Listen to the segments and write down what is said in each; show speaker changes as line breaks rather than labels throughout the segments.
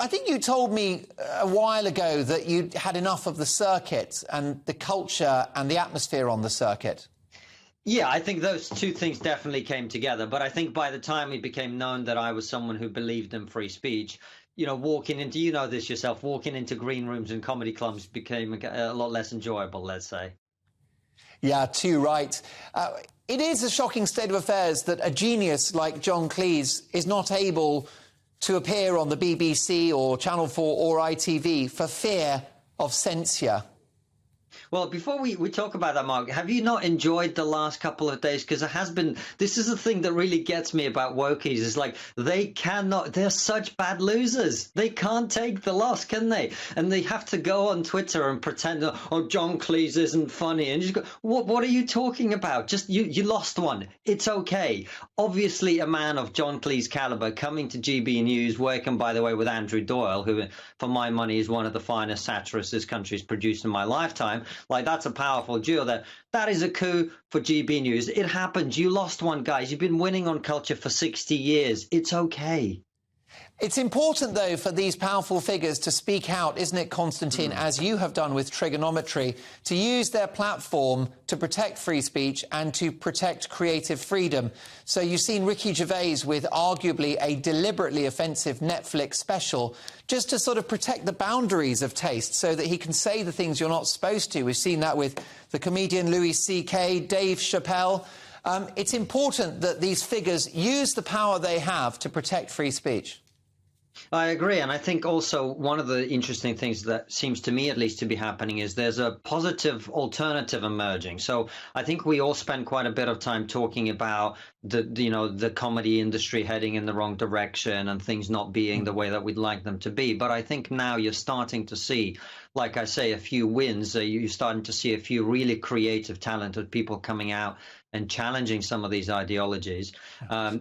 I think you told me a while ago that you had enough of the circuit and the culture and the atmosphere on the circuit.
Yeah, I think those two things definitely came together. But I think by the time it became known that I was someone who believed in free speech, you know, walking into, you know this yourself, walking into green rooms and comedy clubs became a lot less enjoyable, let's say.
Yeah, too right. It is a shocking state of affairs that a genius like John Cleese is not able to appear on the BBC or Channel 4 or ITV for fear of censure.
Well, before we talk about that, Mark, have you not enjoyed the last couple of days? Because it has been, this is the thing that really gets me about Wokeys, is like, they're such bad losers. They can't take the loss, can they? And they have to go on Twitter and pretend, oh, John Cleese isn't funny. And you just go, what are you talking about? Just, you lost one. It's okay. Obviously, a man of John Cleese caliber coming to GB News, working, by the way, with Andrew Doyle, who, for my money, is one of the finest satirists this country's produced in my lifetime. Like, that's a powerful duo there. That is a coup for GB News. It happened. You lost one, guys. You've been winning on culture for 60 years. It's okay.
It's important, though, for these powerful figures to speak out, isn't it, Konstantin, as you have done with Trigonometry, to use their platform to protect free speech and to protect creative freedom. So you've seen Ricky Gervais with arguably a deliberately offensive Netflix special just to sort of protect the boundaries of taste so that he can say the things you're not supposed to. We've seen that with the comedian Louis C.K., Dave Chappelle. It's important that these figures use the power they have to protect free speech.
I agree. And I think also one of the interesting things that seems to me at least to be happening is there's a positive alternative emerging. So I think we all spend quite a bit of time talking about the comedy industry heading in the wrong direction and things not being the way that we'd like them to be. But I think now you're starting to see, like I say, a few wins. You're starting to see a few really creative, talented people coming out and challenging some of these ideologies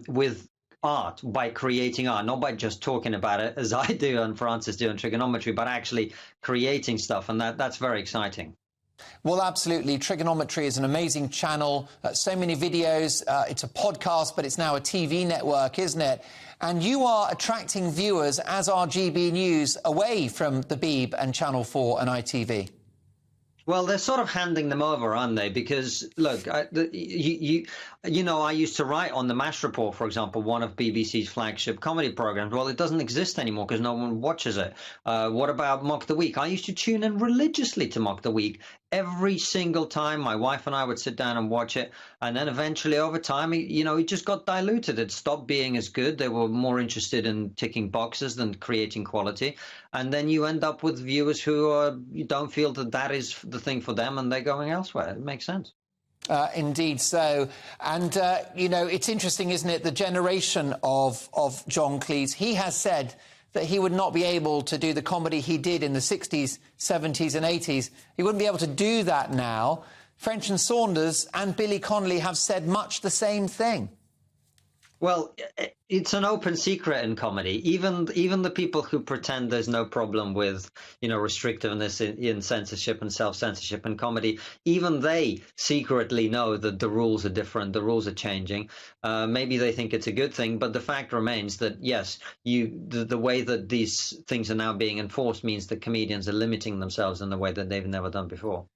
with art, by creating art, not by just talking about it as I do and Francis do in Trigonometry, but actually creating stuff. And that's very exciting.
Well, absolutely. Trigonometry is an amazing channel. So many videos. It's a podcast, but it's now a TV network, isn't it? And you are attracting viewers, as are GB News, away from the Beeb and Channel 4 and ITV.
Well, they're sort of handing them over, aren't they? Because, look, you know, I used to write on the MASH Report, for example, one of BBC's flagship comedy programs. Well, it doesn't exist anymore because no one watches it. What about Mock the Week? I used to tune in religiously to Mock the Week. Every single time my wife and I would sit down and watch it. And then eventually over time, it just got diluted. It stopped being as good. They were more interested in ticking boxes than creating quality. And then you end up with viewers who don't feel that is the thing for them and they're going elsewhere. It makes sense.
Indeed so. And, it's interesting, isn't it? The generation of John Cleese, he has said that he would not be able to do the comedy he did in the 60s, 70s and 80s. He wouldn't be able to do that now. French and Saunders and Billy Connolly have said much the same thing.
Well, it's an open secret in comedy. Even the people who pretend there's no problem with, restrictiveness in censorship and self-censorship in comedy, even they secretly know that the rules are different, the rules are changing. Maybe they think it's a good thing, but the fact remains that, yes, the way that these things are now being enforced means that comedians are limiting themselves in a way that they've never done before.